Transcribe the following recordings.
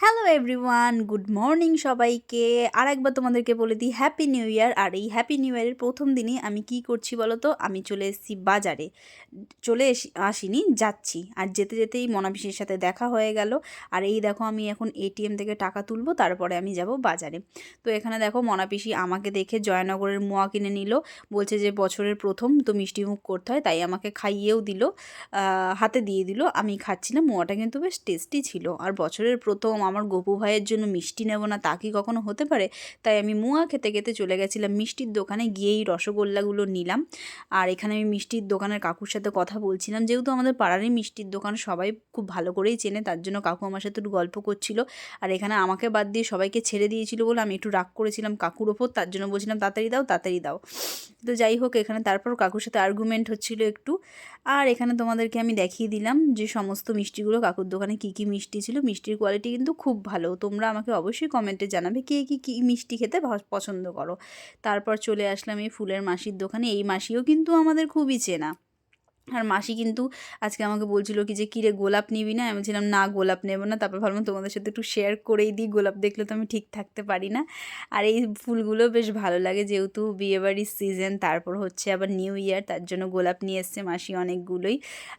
Hello everyone, good morning সবাইকে। আর একবার তোমাদেরকে বলে দিই হ্যাপি নিউ ইয়ার। আর এই হ্যাপি নিউ ইয়ারের প্রথম দিনই আমি কি করছি বলো তো, আমি চলে এসেছি বাজারে। আসিনি, যাচ্ছি। আর যেতে যেতেই মনাপিসির সাথে দেখা হয়ে গেল। আর এই দেখো, আমি এখন এটিএম থেকে টাকা তুলবো, তারপরে আমি যাব বাজারে। তো এখানে দেখো, মনাপিসি আমাকে দেখে জয়নগরের মোয়া কিনে নিল। বলছে যে বছরের প্রথম তো মিষ্টি মুখ করতে হয়, তাই আমাকে খাইয়েও দিল, হাতে দিয়ে দিল। আমি খাচ্ছিলাম, মোয়াটা কিন্তু বেশ টেস্টি ছিল। আর বছরের প্রথম আমার গপু ভাইয়ের জন্য মিষ্টি নেব না, তা কি কখনো হতে পারে? তাই আমি মোয়া খেতে খেতে চলে গেছিলাম মিষ্টির দোকানে, গিয়েই রসগোল্লাগুলো নিলাম। আর এখানে আমি মিষ্টির দোকানের কাকুর সাথে কথা বলছিলাম, যেহেতু আমাদের পাড়ারই মিষ্টির দোকান, সবাই খুব ভালো করেই চেনে, তার জন্য কাকু আমার সাথে একটু গল্প করছিল। আর এখানে আমাকে বাদ দিয়ে সবাইকে ছেড়ে দিয়েছিল বলে আমি একটু রাগ করেছিলাম কাকুর ওপর, তার জন্য বলছিলাম তাড়াতাড়ি দাও, তাড়াতাড়ি দাও। তো যাই হোক, এখানে তারপর কাকুর সাথে আর্গুমেন্ট হচ্ছিল একটু। আর এখানে তোমাদেরকে আমি দেখিয়ে দিলাম যে সমস্ত মিষ্টিগুলো কাকুর দোকানে কী কী মিষ্টি ছিল। মিষ্টির কোয়ালিটি কিন্তু খুব ভালো। তোমরা আমাকে অবশ্যই কমেন্টে জানাবে কে কী মিষ্টি খেতে পছন্দ করো। তারপর চলে আসলাম এই ফুলের মাসির দোকানে। এই মাসিও কিন্তু আমাদের খুবই চেনা। আর মাসি কিন্তু আজকে আমাকে বলছিল কি যে কিরে গোলাপ নিবি না? আমি বলছিলাম না, গোলাপ নেব না। তারপর ভাবলাম তোমাদের সাথে একটু শেয়ার করেই দিই, গোলাপ দেখলে তো আমি ঠিক থাকতে পারি না। আর এই ফুলগুলো বেশ ভালো লাগে, যেহেতু বিয়েবাড়ির সিজন, তারপর হচ্ছে আবার নিউ ইয়ার, তার জন্য গোলাপ নিয়ে এসছে মাসি অনেকগুলোই।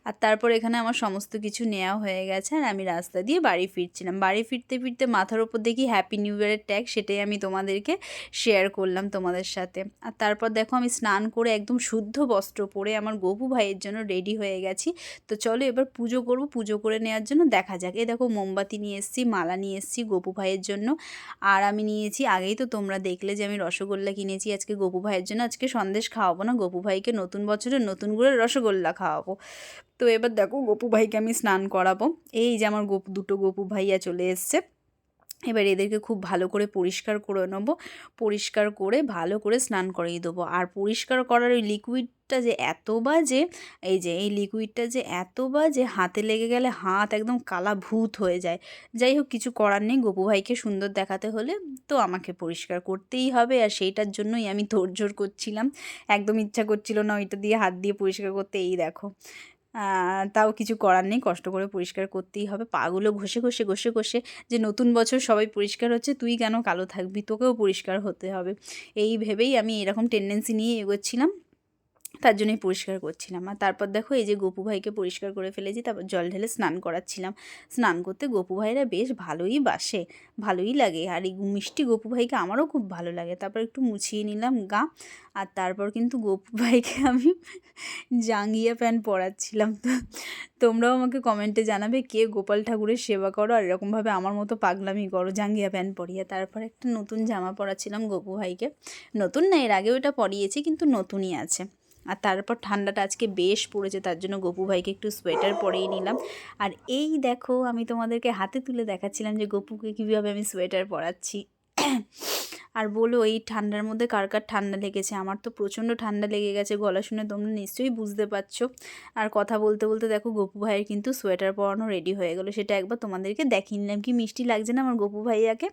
আর তারপর এখানে আমার সমস্ত কিছু নেওয়া হয়ে গেছে, আর আমি রাস্তা দিয়ে বাড়ি ফিরছিলাম। বাড়ি ফিরতে ফিরতে মাথার ওপর দেখি হ্যাপি নিউ ইয়ারের ট্যাগ, সেটাই আমি তোমাদেরকে শেয়ার করলাম তোমাদের সাথে। আর তারপর দেখো, আমি স্নান করে একদম শুদ্ধ বস্ত্র পরে আমার গপু ভাইয়ের জন্য রেডি হয়ে গেছি। তো চলো এবার পুজো করব। পুজো করে নেওয়ার জন্য দেখা যাক। এই দেখো, মোমবাতি নিয়ে এসেছি, মালা নিয়ে এসেছি গপু ভাইয়ের জন্য। আর আমি নিয়েছি, আগেই তো তোমরা দেখলে যে আমি রসগোল্লা কিনেছি আজকে গপু ভাইয়ের জন্য। আজকে সন্দেশ খাওয়াবো না, গপু ভাইকে নতুন বছরে নতুন করে রসগোল্লা খাওয়াবো। তো এবার দেখো, গপু ভাইকে আমি স্নান করাবো। এই যে আমার দুটো গপু ভাইয়া চলে এসছে। এবার এদেরকে খুব ভালো করে পরিষ্কার করে নেবো। পরিষ্কার করে ভালো করে স্নান করিয়ে দেবো। আর পরিষ্কার করার ওই লিকুইডটা যে এত বাজে, এই লিকুইডটা যে এত বাজে, হাতে লেগে গেলে হাত একদম কালা ভূত হয়ে যায়। যাই হোক, কিছু করার নেই, গপু ভাইকে সুন্দর দেখাতে হলে তো আমাকে পরিষ্কার করতেই হবে। আর সেইটার জন্যই আমি তোড়জোড় করছিলাম, একদম ইচ্ছা করছিল না ওইটা দিয়ে হাত দিয়ে পরিষ্কার করতে। এই দেখো, তাও কিছু করার নেই, কষ্ট করে পরিষ্কার করতেই হবে। পাগুলো ঘষে ঘষে ঘষে ঘষে, যে নতুন বছর সবাই পরিষ্কার হচ্ছে, তুই কেন কালো থাকবি, তোকেও পরিষ্কার হতে হবে। এই ভেবেই আমি এরকম টেন্ডেন্সি নিয়ে এগোচ্ছিলাম, তার জন্যই পরিষ্কার করছিলাম। আর তারপর দেখো, এই যে গপু ভাইকে পরিষ্কার করে ফেলেছি, তারপর জল ঢেলে স্নান করাচ্ছিলাম। স্নান করতে গপু ভাইরা বেশ ভালোই বাসে, ভালোই লাগে। আর এই মিষ্টি গপু ভাইকে আমারও খুব ভালো লাগে। তারপর একটু মুছিয়ে নিলাম গা। আর তারপর কিন্তু গপু ভাইকে আমি জাঙ্গিয়া প্যান্ট পরাচ্ছিলাম। তো তোমরাও আমাকে কমেন্টে জানাবে কে গোপাল ঠাকুরের সেবা করো আর এরকমভাবে আমার মতো পাগলামি করো জাঙ্গিয়া প্যান্ট পরিয়ে। তারপর একটা নতুন জামা পরাচ্ছিলাম গপু ভাইকে। নতুন না, এর আগেও এটা পরিয়েছি, কিন্তু নতুনই আছে। আর তারপর ঠান্ডাটা আজকে বেশ পড়েছে, তার জন্য গপু ভাইকে একটু সোয়েটার পরিয়ে নিলাম। আর এই দেখো, আমি তোমাদেরকে হাতে তুলে দেখাচ্ছিলাম যে গপুকে কীভাবে আমি সোয়েটার পরাচ্ছি। আর বলো, এই ঠান্ডার মধ্যে কার কার ঠান্ডা লেগেছে? আমার তো প্রচণ্ড ঠান্ডা লেগে গেছে, গলা শুনে তোমরা নিশ্চয়ই বুঝতে পারছো। আর কথা বলতে বলতে দেখো, গপু ভাইয়ের কিন্তু সোয়েটার পরানো রেডি হয়ে গেলো। সেটা একবার তোমাদেরকে দেখিয়ে নিলাম, কি মিষ্টি লাগছে না আমার গপু ভাইয়াকে।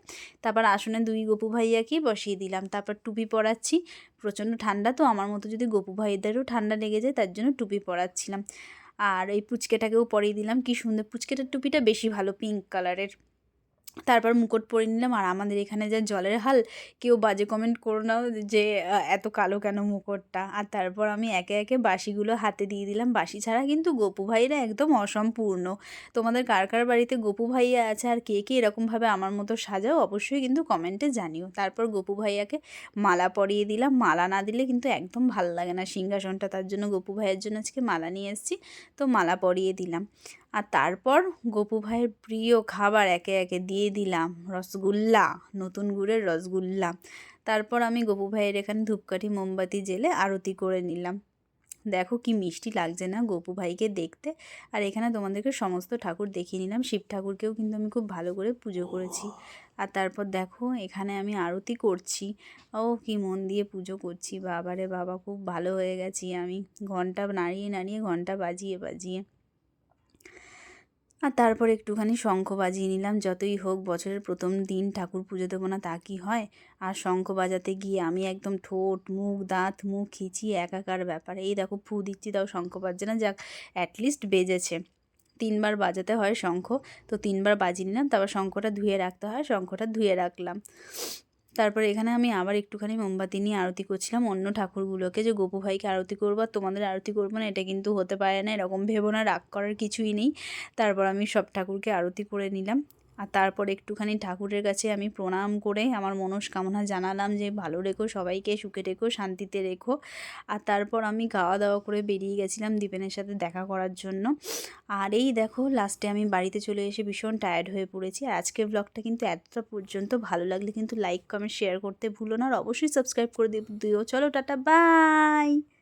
তারপর আসনে দুই গপু ভাইয়াকেই বসিয়ে দিলাম। তারপর টুপি পরাচ্ছি, প্রচণ্ড ঠান্ডা তো, আমার মতো যদি গপু ভাইদেরও ঠান্ডা লেগে যায়, তার জন্য টুপি পরাচ্ছিলাম। আর এই পুচকেটাকেও পরিয়ে দিলাম, কি সুন্দর পুচকেটার টুপিটা, বেশি ভালো, পিঙ্ক কালারের। তারপর মুকুট পরে নিলাম। আর আমাদের এখানে যা জলের হাল, কেউ বাজে কমেন্ট করো না যে এত কালো কেন মুকুটটা। আর তারপর আমি একে একে বাঁশিগুলো হাতে দিয়ে দিলাম। বাঁশি ছাড়া কিন্তু গপু ভাইরা একদম অসম্পূর্ণ। তোমাদের কার কার বাড়িতে গপু ভাইয়া আছে, আর কে কে এরকমভাবে আমার মতো সাজাও, অবশ্যই কিন্তু কমেন্টে জানিও। তারপর গপু ভাইয়াকে মালা পরিয়ে দিলাম। মালা না দিলে কিন্তু একদম ভালো লাগে না সিংহাসনটা, তার জন্য গপু ভাইয়ের জন্য আজকে মালা নিয়ে এসেছি, তো মালা পরিয়ে দিলাম। আর তারপর গপু ভাইয়ের প্রিয় খাবার একে একে দিয়ে দিলাম, রসগোল্লা, নতুন গুড়ের রসগোল্লা। তারপর আমি গপু ভাইয়ের এখানে ধূপকাঠি মোমবাতি জ্বেলে আরতি করে নিলাম। দেখো কি মিষ্টি লাগছে না গপু ভাইকে দেখতে। আর এখানে তোমাদেরকে সমস্ত ঠাকুর দেখিয়ে নিলাম। শিব ঠাকুরকেও কিন্তু আমি খুব ভালো করে পুজো করেছি। আর তারপর দেখো, এখানে আমি আরতি করছি। ও কি মন দিয়ে পুজো করছি, বাবারে বাবা, খুব ভালো হয়ে গেছি আমি, ঘন্টা নাড়িয়ে নাড়িয়ে, ঘন্টা বাজিয়ে বাজিয়ে। আর তারপর একটুখানি শঙ্খ বাজিয়ে নিলাম। যতই হোক, বছরের প্রথম দিন ঠাকুর পুজো দেবো না তা কি হয়? আর শঙ্খ বাজাতে গিয়ে আমি একদম ঠোঁট মুখ দাঁত মুখ খিচিয়ে একাকার ব্যাপার। এই দেখো, ফু দিচ্ছি, তাও শঙ্খ বাজছে না, যাক অ্যাটলিস্ট বেজেছে। 3বার বাজাতে হয় শঙ্খ, তো 3বার বাজিয়ে নিলাম, তারপর শঙ্খটা ধুয়ে রাখতে হয়, শঙ্খটা ধুয়ে রাখলাম। তারপরে এখানে আমি আবার একটুখানি মোমবাতি নিয়ে আরতি করছিলাম অন্য ঠাকুরগুলোকে, যে গোপু ভাইকে আরতি করবো আর তোমাদের আরতি করবো না, এটা কিন্তু হতে পারে না, এরকম ভেবো না, রাগ করার কিছুই নেই। তারপর আমি সব ঠাকুরকে আরতি করে নিলাম, আর তারপর একটুখানি ঠাকুরের কাছে আমি প্রণাম করে আমার মনস্কামনা জানালাম যে ভালো রেখো সবাইকে, সুখে রেখো, শান্তিতে রেখো। আর তারপর আমি খাওয়া দাওয়া করে বেরিয়ে গেছিলাম দীপেনের সাথে দেখা করার জন্য। আর এই দেখো লাস্টে আমি বাড়িতে চলে এসে ভীষণ টায়ার্ড হয়ে পড়েছি। আর আজকের ব্লগটা কিন্তু এতটা পর্যন্ত, ভালো লাগলে কিন্তু লাইক কমেন্ট শেয়ার করতে ভুলো না, আর অবশ্যই সাবস্ক্রাইব করে দিও। চলো টাটা, বাই।